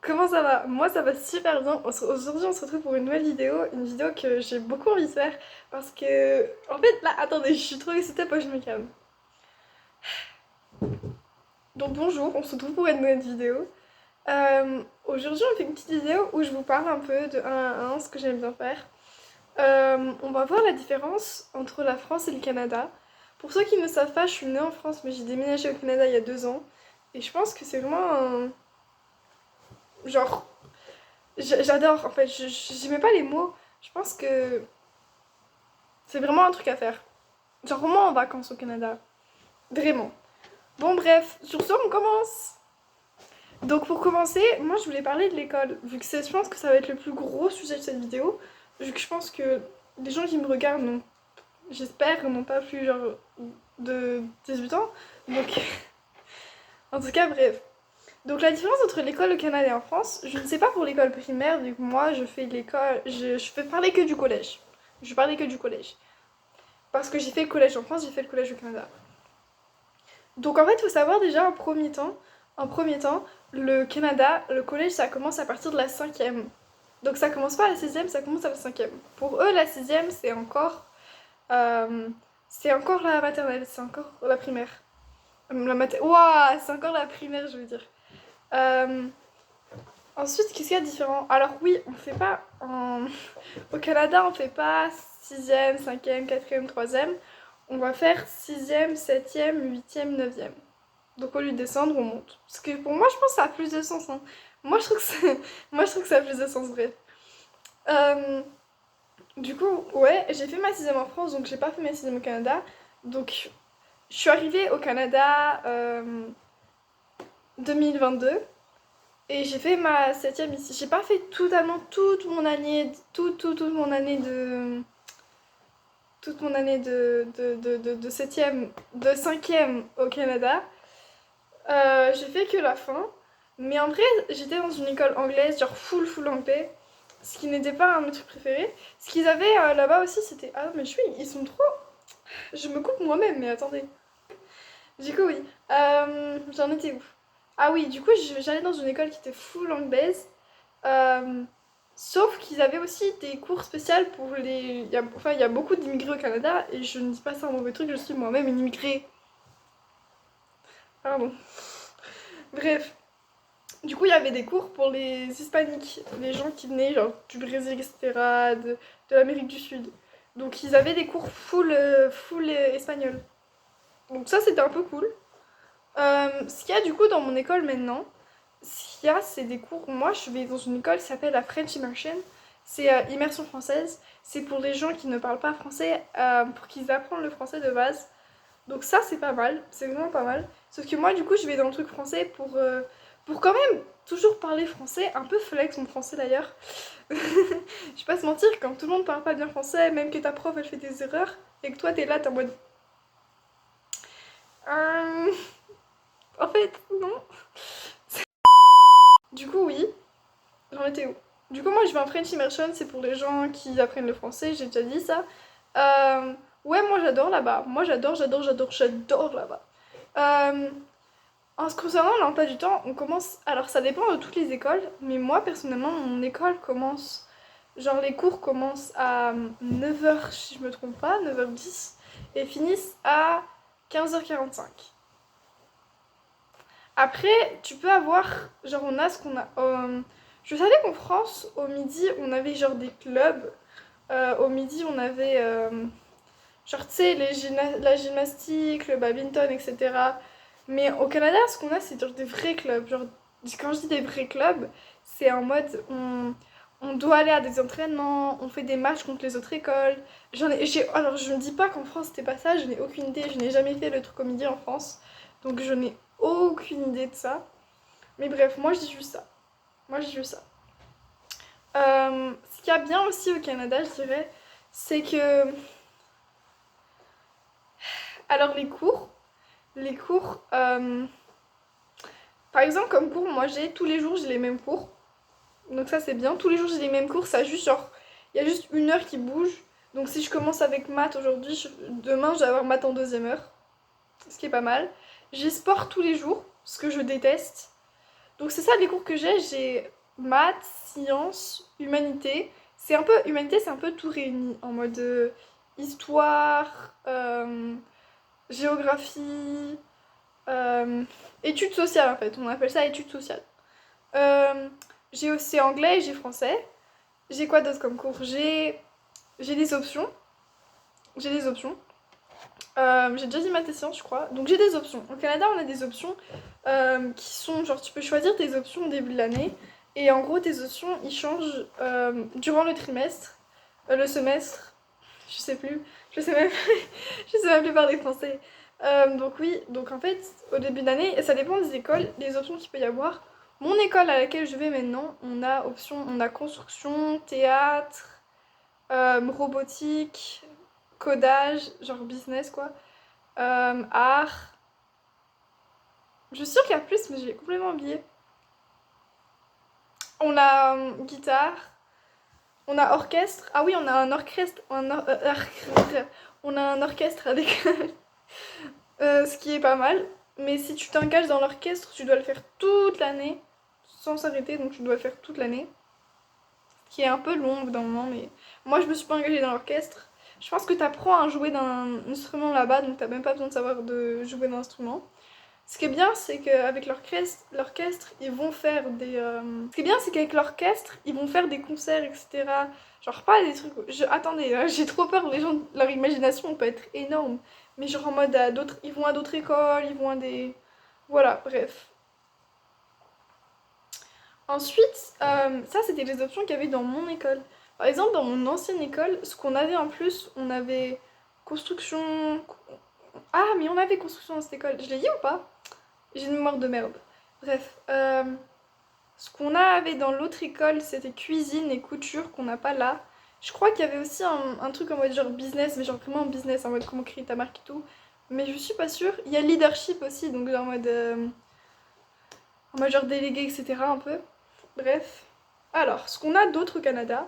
Comment ça va? Moi ça va super bien. Aujourd'hui on se retrouve pour une nouvelle vidéo, une vidéo que j'ai beaucoup envie de faire parce que... En fait là, attendez, je suis trop excitée, pas je me calme. Donc bonjour, on se retrouve pour une nouvelle vidéo. Aujourd'hui on fait une petite vidéo où je vous parle un peu de 1 à 1, ce que j'aime bien faire. On va voir la différence entre la France et le Canada. Pour ceux qui ne savent pas, je suis née en France mais j'ai déménagé au Canada il y a 2 ans. Et je pense que c'est vraiment un... Genre... J'adore, en fait, j'aimais pas les mots. Je pense que c'est vraiment un truc à faire. Genre vraiment en vacances au Canada. Vraiment. Bon bref, sur ce on commence. Donc pour commencer, moi je voulais parler de l'école. Vu que je pense que ça va être le plus gros sujet de cette vidéo. Vu que je pense que les gens qui me regardent n'ont, j'espère, n'ont pas plus genre de 18 ans. Donc en tout cas bref. Donc la différence entre l'école au Canada et en France, je ne sais pas pour l'école primaire, vu que moi je fais l'école, je fais parler que du collège. Je parlais que du collège. Parce que j'ai fait le collège en France, j'ai fait le collège au Canada. Donc en fait, il faut savoir déjà en premier temps, le Canada, le collège, ça commence à partir de la 5e. Donc ça commence pas à la 6e, ça commence à la 5e. Pour eux, la 6e, c'est encore la maternelle, c'est encore la primaire. Ouah, c'est encore la primaire, je veux dire. Euh, Ensuite, qu'est-ce qu'il y a de différent? Alors oui, on fait pas au Canada, on fait pas 6e, 5e, 4e, 3e. On va faire 6e, 7e, 8e, 9e. Donc au lieu de descendre, on monte. Parce que pour moi, je pense que ça a plus de sens, hein. Moi, je trouve que moi, je trouve que ça a plus de sens, bref. Euh, du coup, ouais, j'ai fait ma 6e en France, donc j'ai pas fait ma 6e au Canada. Donc, je suis arrivée au Canada 2022. Et j'ai fait ma 7e ici. J'ai pas fait totalement toute mon année, toute mon année de... Toute mon année de 7e, de 5e au Canada. J'ai fait que la fin. Mais en vrai, j'étais dans une école anglaise, genre full anglais. Ce qui n'était pas un de mes trucs préférés. Ce qu'ils avaient là-bas aussi, c'était... Ah mais ils sont trop... Je me coupe moi-même, mais attendez. Du coup, oui. J'en étais où? Ah oui, du coup, j'allais dans une école qui était full anglaise. Euh, Sauf qu'ils avaient aussi des cours spéciaux pour les... Enfin, il y a beaucoup d'immigrés au Canada, et je ne dis pas ça un mauvais truc, je suis moi-même une immigrée. Pardon. Bref. Du coup, il y avait des cours pour les hispaniques, les gens qui venaient genre, du Brésil, etc., de l'Amérique du Sud. Donc, ils avaient des cours full espagnol. Donc ça, c'était un peu cool. Ce qu'il y a du coup dans mon école maintenant, ce qu'il y a, c'est des cours. Moi, je vais dans une école qui s'appelle la French Immersion. C'est immersion française. C'est pour les gens qui ne parlent pas français, pour qu'ils apprennent le français de base. Donc ça, c'est pas mal. C'est vraiment pas mal. Sauf que moi, du coup, je vais dans le truc français pour quand même toujours parler français. Un peu flex mon français d'ailleurs. Je vais pas se mentir, quand tout le monde parle pas bien français, même que ta prof, elle fait des erreurs, et que toi, t'es là, t'es en mode... Euh, En fait, non. Du coup, oui. J'en étais où? Du coup, moi, je vais en French Immersion, c'est pour les gens qui apprennent le français, j'ai déjà dit ça. Ouais, moi, j'adore là-bas. Moi, j'adore là-bas. Euh, En ce concernant l'emploi du temps, on commence... Alors, ça dépend de toutes les écoles, mais moi, personnellement, mon école commence... Genre, les cours commencent à 9h, si je me trompe pas, 9h10, et finissent à 15h45. Après, tu peux avoir, genre on a ce qu'on a... je savais qu'en France, au midi, on avait genre des clubs. Au midi, on avait, genre tu sais, la gymnastique, le badminton, etc. Mais au Canada, ce qu'on a, c'est genre des vrais clubs. Genre, quand je dis des vrais clubs, c'est en mode, on doit aller à des entraînements, on fait des matchs contre les autres écoles. Alors, je ne dis pas qu'en France, c'était pas ça, je n'ai aucune idée. Je n'ai jamais fait le truc au midi en France. Donc, je n'ai aucune idée de ça. Mais bref, moi je dis juste ça. Moi je dis juste ça. Ce qu'il y a bien aussi au Canada, je dirais, c'est que... Alors les cours, par exemple comme cours, moi j'ai tous les jours j'ai les mêmes cours. Donc ça c'est bien, tous les jours j'ai les mêmes cours, ça juste genre, il y a juste une heure qui bouge. Donc si je commence avec maths aujourd'hui, demain je vais avoir maths en deuxième heure. Ce qui est pas mal. J'ai sport tous les jours, ce que je déteste. Donc c'est ça les cours que j'ai. maths, sciences, humanité. Humanité, c'est un peu tout réuni en mode histoire, géographie, euh, études sociales en fait. On appelle ça études sociales. Euh, j'ai aussi anglais et j'ai français. J'ai quoi d'autre comme cours? J'ai des options. J'ai des options. J'ai déjà dit maths et sciences, je crois. Donc j'ai des options. Au Canada, on a des options qui sont genre tu peux choisir tes options au début de l'année. Et en gros, tes options, ils changent durant le trimestre, le semestre, je sais plus, je sais même, je sais même plus parler français. Donc oui, donc en fait, au début d'année, et ça dépend des écoles, des options qu'il peut y avoir. Mon école à laquelle je vais maintenant, on a construction, théâtre, robotique, codage, genre business quoi, art. Je suis sûre qu'il y a plus, mais j'ai complètement oublié. On a guitare, on a orchestre. Ah oui, on a un orchestre, on a un orchestre avec ce qui est pas mal. Mais si tu t'engages dans l'orchestre, tu dois le faire toute l'année, sans s'arrêter, donc tu dois le faire toute l'année. Ce qui est un peu long au bout d'un moment, mais moi je me suis pas engagée dans l'orchestre. Je pense que t'apprends à jouer d'un instrument là-bas, donc t'as même pas besoin de savoir de jouer d'un instrument. Ce qui est bien, c'est qu'avec l'orchestre, ils vont faire des. Ce qui est bien, c'est qu'avec l'orchestre, ils vont faire des concerts, etc. Genre pas des trucs. Attendez, j'ai trop peur. Les gens, leur imagination peut être énorme. Mais genre en mode à d'autres, ils vont à d'autres écoles, ils vont à des. Voilà, bref. Ensuite, ça c'était les options qu'il y avait dans mon école. Par exemple, dans mon ancienne école, ce qu'on avait en plus, on avait construction. Ah, mais on avait construction dans cette école. Je l'ai dit ou pas? J'ai une mémoire de merde. Bref, ce qu'on avait dans l'autre école, c'était cuisine et couture qu'on n'a pas là. Je crois qu'il y avait aussi un truc en mode genre business, mais genre vraiment business, en mode comment créer ta marque et tout. Mais je suis pas sûre. Il y a leadership aussi, donc genre en mode genre délégué, etc. un peu. Bref. Alors, ce qu'on a d'autre au Canada,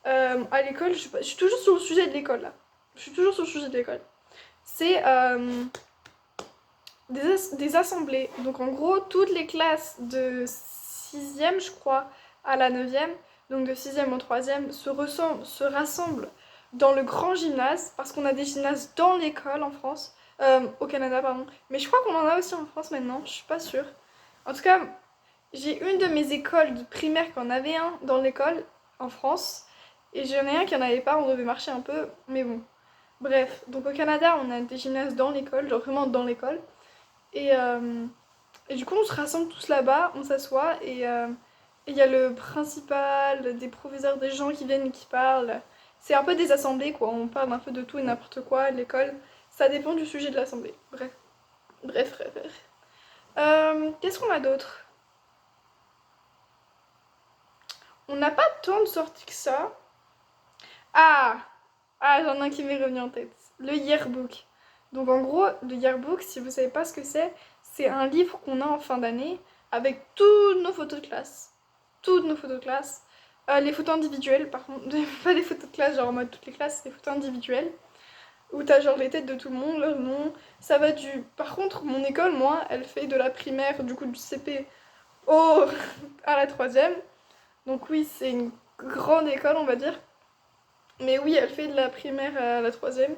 à l'école, je suis toujours sur le sujet de l'école là. Je suis toujours sur le sujet de l'école. C'est des assemblées. Donc en gros, toutes les classes de sixième je crois, à la neuvième donc de sixième en troisième se rassemblent dans le grand gymnase, parce qu'on a des gymnases dans l'école en France, au Canada, pardon. Mais je crois qu'on en a aussi en France maintenant, je suis pas sûre. En tout cas, j'ai une de mes écoles de primaire qui en avait un dans l'école en France, et j'en ai un qui en avait pas, on devait marcher un peu, mais bon. Bref, donc au Canada, on a des gymnases dans l'école, genre vraiment dans l'école. Et, euh, et du coup, on se rassemble tous là-bas, on s'assoit et il y a le principal, des professeurs, des gens qui viennent et qui parlent. C'est un peu des assemblées, quoi. On parle un peu de tout et n'importe quoi à l'école. Ça dépend du sujet de l'assemblée. Bref. Bref, bref, bref. Qu'est-ce qu'on a d'autre? On n'a pas tant de sorties que ça. Ah! Ah, j'en ai un qui m'est revenu en tête. Le yearbook. Donc en gros, le yearbook, si vous savez pas ce que c'est un livre qu'on a en fin d'année avec toutes nos photos de classe. Toutes nos photos de classe. Les photos individuelles, par contre, pas des photos de classe, genre en mode toutes les classes, c'est des photos individuelles. Où t'as genre les têtes de tout le monde, leur nom. Ça va du. Par contre, mon école, moi, elle fait de la primaire, du coup du CP au... à la troisième. Donc oui, c'est une grande école, on va dire. Mais oui, elle fait de la primaire à la troisième.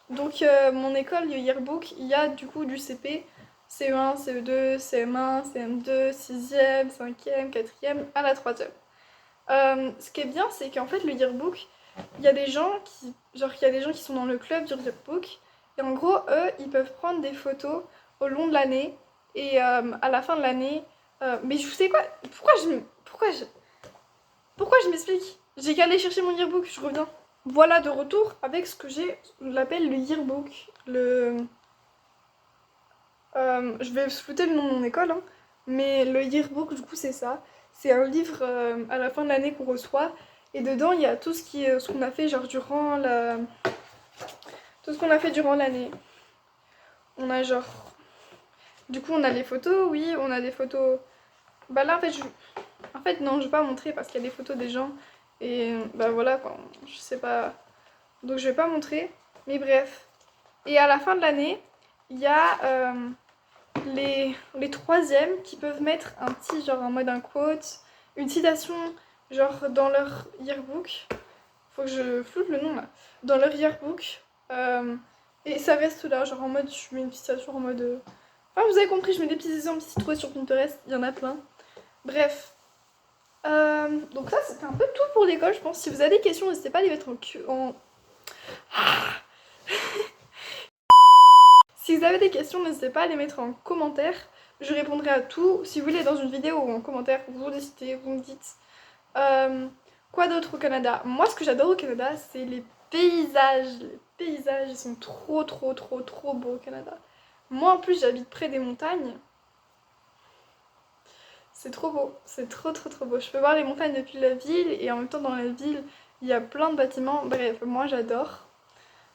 Donc mon école, le yearbook, il y a du coup du CP, CE1, CE2, CM1, CM2, 6e, 5e, 4e, à la troisième. Ce qui est bien, c'est qu'en fait, le yearbook, il y a des gens qui, genre, il y a des gens qui sont dans le club du yearbook, et en gros, eux, ils peuvent prendre des photos au long de l'année, et à la fin de l'année, mais je sais quoi, pourquoi je m'explique? J'ai qu'à aller chercher mon yearbook, je reviens. Voilà de retour avec ce que j'ai, on l'appelle le yearbook. Je vais flouter le nom de mon école, hein, mais le yearbook, du coup, c'est ça. C'est un livre à la fin de l'année qu'on reçoit, et dedans, il y a tout ce qu'on a fait, genre, tout ce qu'on a fait durant l'année. On a genre... Du coup, on a les photos, oui, on a des photos... Bah là, en fait, non, je vais pas montrer parce qu'il y a des photos des gens, et bah voilà, quoi, je sais pas... Donc je vais pas montrer, mais bref. Et à la fin de l'année, il y a les troisièmes qui peuvent mettre un petit genre en mode un quote, une citation genre dans leur yearbook. Faut que je floute le nom là. Dans leur yearbook. Et ça reste là, genre en mode, je mets une petite citation en mode. Enfin, vous avez compris, je mets des petits exemples si trouvez sur Pinterest, il y en a plein. Bref. Donc ça, c'était un peu tout pour l'école, je pense. Si vous avez des questions, n'hésitez pas à les mettre en... Si vous avez des questions, n'hésitez pas à les mettre en commentaire. Je répondrai à tout. Si vous voulez dans une vidéo ou en commentaire, vous décidez, vous me dites. Quoi d'autre au Canada? Moi, ce que j'adore au Canada, c'est les paysages. Les paysages, ils sont trop beaux au Canada. Moi, en plus, j'habite près des montagnes. C'est trop beau, c'est trop beau. Je peux voir les montagnes depuis la ville et en même temps dans la ville, il y a plein de bâtiments. Bref, moi j'adore.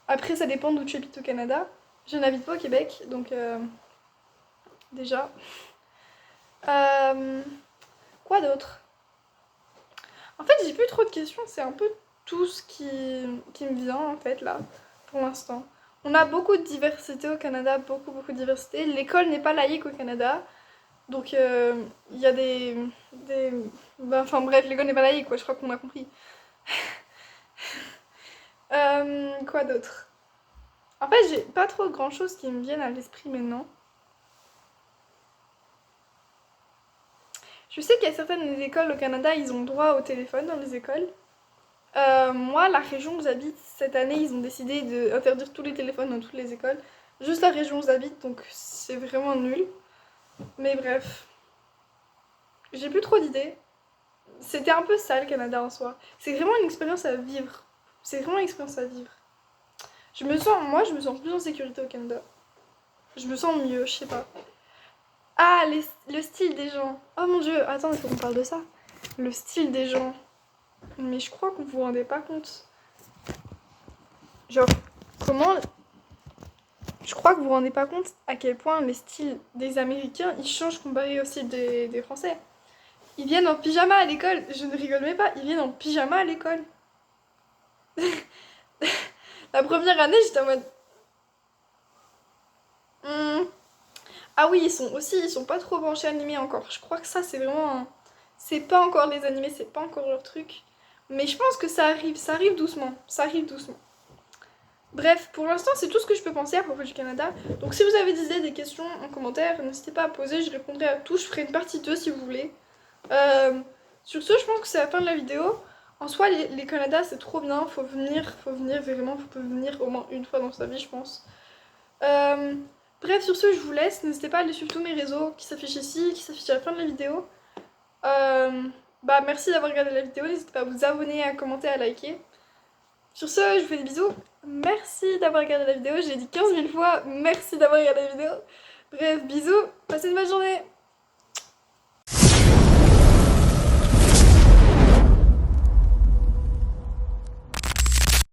Après, ça dépend d'où tu habites au Canada. Je n'habite pas au Québec, donc déjà. Quoi d'autre? En fait, j'ai plus trop de questions, c'est un peu tout ce qui me vient en fait là, pour l'instant. On a beaucoup de diversité au Canada, beaucoup de diversité. L'école n'est pas laïque au Canada, donc il y a enfin bref, l'école n'est pas laïque, quoi, je crois qu'on a compris. Quoi d'autre? En fait, j'ai pas trop grand chose qui me viennent à l'esprit maintenant. Je sais qu'il y a certaines écoles au Canada, ils ont droit au téléphone dans les écoles. Moi, la région où j'habite, cette année, ils ont décidé d'interdire tous les téléphones dans toutes les écoles. Juste la région où j'habite, donc c'est vraiment nul. Mais bref. J'ai plus trop d'idées. C'était un peu ça le Canada en soi. C'est vraiment une expérience à vivre. C'est vraiment une expérience à vivre. Moi, je me sens plus en sécurité au Canada. Je me sens mieux, je sais pas. Ah, le style des gens. Oh mon dieu, attends, il faut qu'on parle de ça. Le style des gens. Mais je crois qu'on vous rendez pas compte. Genre, comment... Je crois que vous vous rendez pas compte à quel point les styles des Américains, ils changent comparé au style des Français. Ils viennent en pyjama à l'école. Je ne rigole même pas, ils viennent en pyjama à l'école. La première année, j'étais en mode... Ah oui, ils sont pas trop branchés animés encore. Je crois que ça, c'est vraiment... C'est pas encore les animés, c'est pas encore leur truc. Mais je pense que ça arrive doucement. Ça arrive doucement. Bref, pour l'instant, c'est tout ce que je peux penser à propos du Canada. Donc si vous avez des idées, des questions en commentaire, n'hésitez pas à poser, je répondrai à tout. Je ferai une partie 2 si vous voulez. Sur ce, je pense que c'est la fin de la vidéo. En soi, les Canada, c'est trop bien. Faut venir vraiment. Faut venir au moins une fois dans sa vie, je pense. Bref, sur ce, je vous laisse. N'hésitez pas à aller suivre tous mes réseaux qui s'affichent ici, qui s'affichent à la fin de la vidéo. Merci d'avoir regardé la vidéo. N'hésitez pas à vous abonner, à commenter, à liker. Sur ce, je vous fais des bisous. Merci d'avoir regardé la vidéo. J'ai dit 15 000 fois merci d'avoir regardé la vidéo. Bref, bisous. Passez une bonne journée.